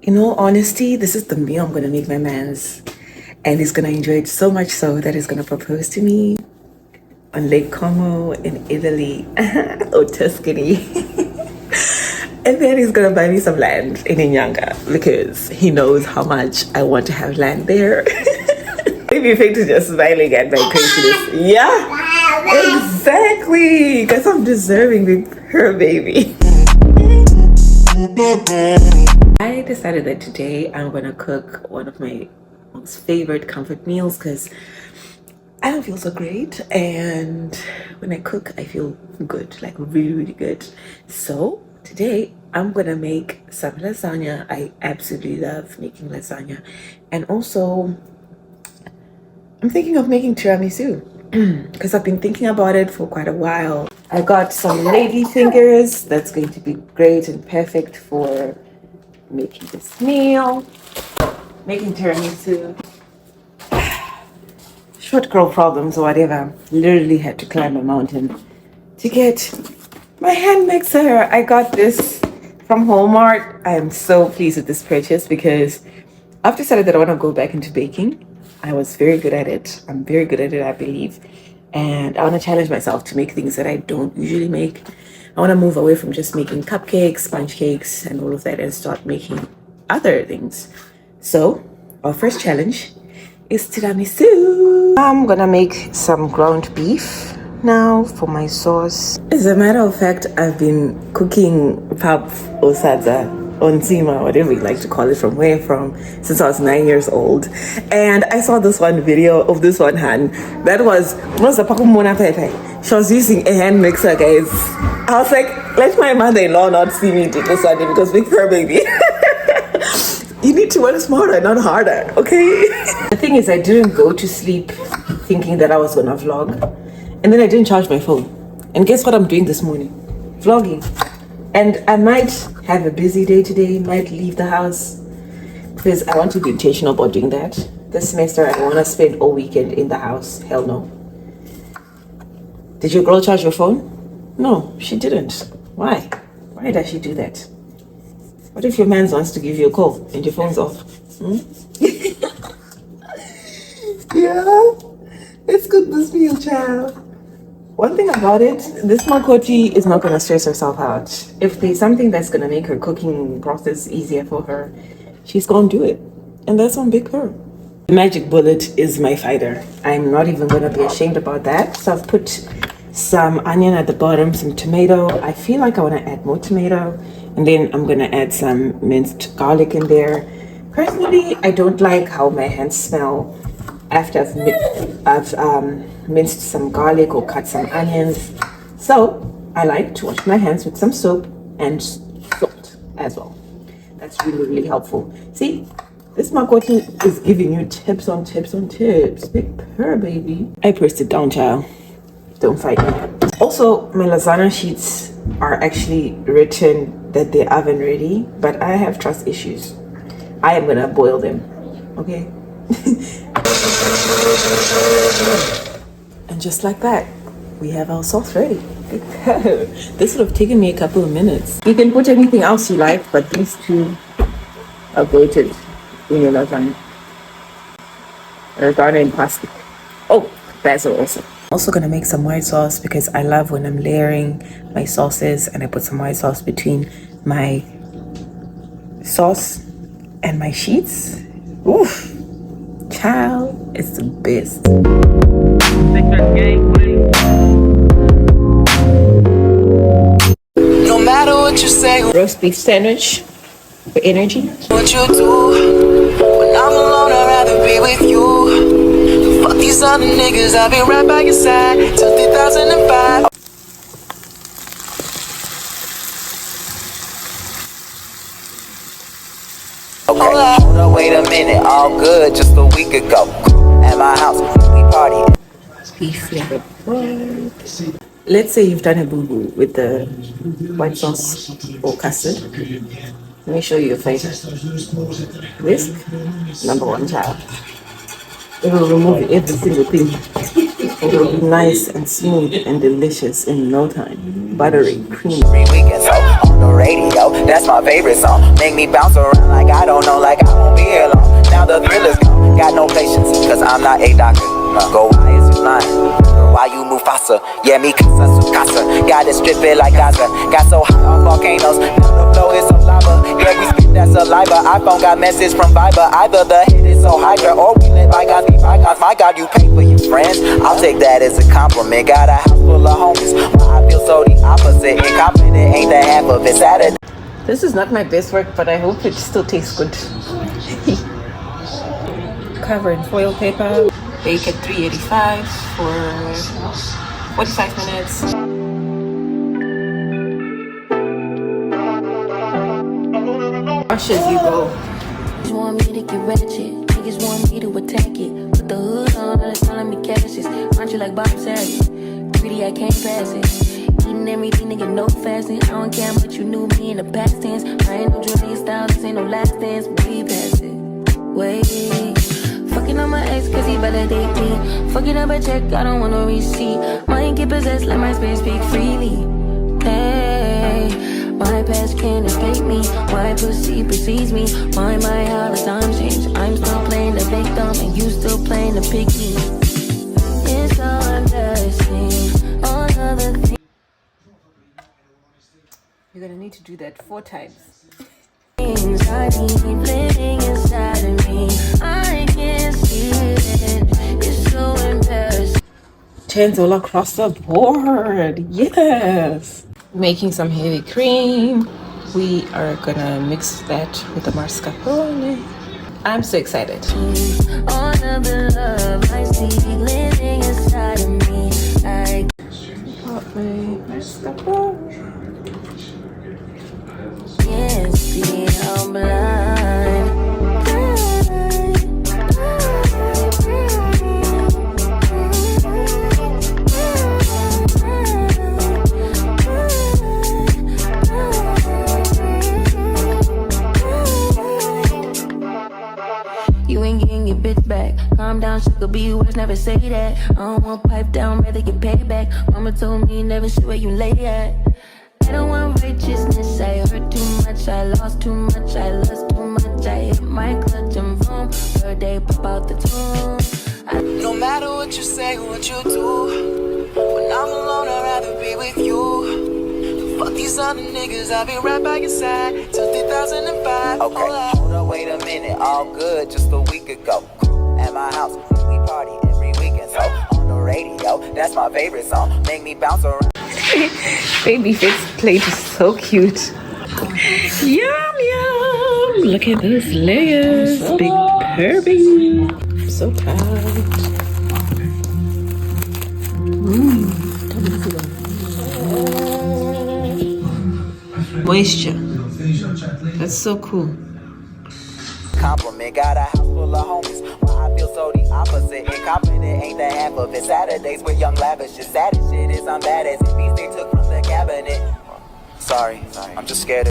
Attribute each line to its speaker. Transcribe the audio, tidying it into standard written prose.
Speaker 1: In all honesty, this is the meal I'm gonna make my man's, and he's gonna enjoy it so much so that he's gonna propose to me on Lake Como in Italy or Tuscany. And then he's gonna buy me some land in Inyanga because he knows how much I want to have land there. Maybe Faith is just smiling at my craziness. Yeah, exactly. Because I'm deserving her baby. I decided that today I'm gonna cook one of my most favorite comfort meals because I don't feel so great, and when I cook I feel good, like really, really good. So today I'm gonna make some lasagna. I absolutely love making lasagna, and also I'm thinking of making tiramisu because I've been thinking about it for quite a while. I got some lady fingers that's going to be great and perfect for making this meal, making tiramisu. Short girl problems or whatever. Literally had to climb a mountain to get my hand mixer. I got this from Walmart. I am so pleased with this purchase because I've decided that I want to go back into baking. I was very good at it. I'm very good at it, I believe. And I want to challenge myself to make things that I don't usually make. I want to move away from just making cupcakes, sponge cakes, and all of that and start making other things. So, our first challenge is tiramisu. I'm gonna make some ground beef now for my sauce. As a matter of fact, I've been cooking pap or sadza on Sima, whatever you like to call it, from where I'm from, since I was 9 years old. And I saw this one video of this one hand that was a pakumona pepe. She was using a hand mixer, guys. I was like, let my mother-in-law not see me do this one because with her baby. You need to work smarter, not harder, okay? The thing is, I didn't go to sleep thinking that I was gonna vlog. And then I didn't charge my phone. And guess what I'm doing this morning? Vlogging. And I might have a busy day today, might leave the house, because I want to be intentional about doing that. This semester, I don't wanna spend all weekend in the house. Hell no. Did your girl charge your phone? No, she didn't. Why? Why does she do that? What if your man wants to give you a call and your phone's off? Yeah, it's good this meal, child. One thing about it, this Makoti is not going to stress herself out. If there's something that's going to make her cooking process easier for her, she's going to do it. And that's on big her. The magic bullet is my fighter. I'm not even going to be ashamed about that. So I've put some onion at the bottom, some tomato. I feel like I want to add more tomato. And then I'm gonna add some minced garlic in there. Personally, I don't like how my hands smell after I've minced some garlic or cut some onions. So I like to wash my hands with some soap and salt as well. That's really, really helpful. See, this makoti is giving you tips on tips on tips. Big purr, baby. I pressed it down, child. Don't fight me. Also, my lasagna sheets are actually written that they're oven ready, but I have trust issues. I am gonna boil them, okay? And just like that, we have our sauce ready. This would have taken me a couple of minutes. You can put anything else you like, but these two are goated in your lasagna. Lasagna in plastic. Oh, basil also. Also gonna make some white sauce because I love when I'm layering my sauces and I put some white sauce between my sauce and my sheets. Oof, child, it's the best. No matter what you say, roast beef sandwich for energy. What you do when I'm alone, I'd rather be with you. Fuck these other niggas, I'll be right by your side till 2005.
Speaker 2: Okay, hold on, wait a minute, all good, just a week ago. At my house, we partying.
Speaker 1: Beef flavored bread. Let's say you've done a boo-boo with the white sauce or custard. Let me show you your flavor. Whisk, number one, child. It will remove every single thing. It will be nice and smooth and delicious in no time. Buttery, creamy.
Speaker 2: 3 weekends, so the radio. That's my favorite song. Make me bounce around like I don't know, like I won't be here long. Now the thrill is gone. Got no patience, cause I'm not a doctor. Go, why is you lying? Why you move faster? Yeah, me casa su casa. Got it strip it like Gaza. Got so hot on volcanoes. Now the flow is some lava. Yeah, we spit that saliva. iPhone got message from Viber. Either the hit is so hydra or we let bygones be bygones. My God, you pay for your friends. I'll take that as a compliment. Got a house full of homies. Why I feel so the opposite. Incompetent ain't the half of it. Saturday.
Speaker 1: This is not my best work, but I hope it still tastes good. Cover in foil paper. Bake at 385 for 45 minutes. Wash as you go.
Speaker 3: Niggas want me to get ratchet. Niggas want me to attack it. Put the hood on, all the telling me cashes. Aren't you like Bob Saget? Greedy, I can't pass it. Eating everything, nigga, no fasting. I don't care much you knew me in the past tense. I ain't no Julia Styles, this ain't no last dance. Way past it. Wait. Fucking on my ex cause he validate me. Fucking up a check, I don't want no receipt. Mind get possessed, let my spirit speak freely. Hey, my past can't escape me. My pussy precedes me. Why my how the times change? I'm still playing the victim and you still playing the picky. It's so embarrassing. All of the things
Speaker 1: You're gonna need to do that 4 times.
Speaker 3: I need living inside of me. I can't see it. It's so embarrassing.
Speaker 1: Tens all across the board. Yes. Making some heavy cream. We are gonna mix that with the mascarpone. I'm so excited.
Speaker 3: All of the love I see living inside of me. I
Speaker 1: Put my mascarpone.
Speaker 3: can't see, I'm blind. You ain't getting your bitch back. Calm down, sugar, be worse, never say that. I don't want pipe down, rather get paid back. Mama told me never see where you lay at. I don't want righteousness, I hurt too much, I lost too much, I lost too much. I hit my clutch and boom, third day pop out the tomb.
Speaker 2: No matter what you say, what you do, when I'm alone, I'd rather be with you. Fuck these other niggas, I'll be right by your side till 2005. Okay, hold up, wait a minute, all good just a week ago. At my house, we party every weekend, so on the radio, that's my favorite song. Make me bounce around.
Speaker 1: Baby face plate is so cute. Yum yum! Look at those layers. Big Kirby. So tight. Moisture. That's so cool.
Speaker 2: Compliment, got a house full of homies. Why I feel so the opposite. Incompetent ain't the half of it. Saturdays with young lavish. The saddest shit is I'm bad as it beats they took from the cabinet. Sorry, I'm just scared of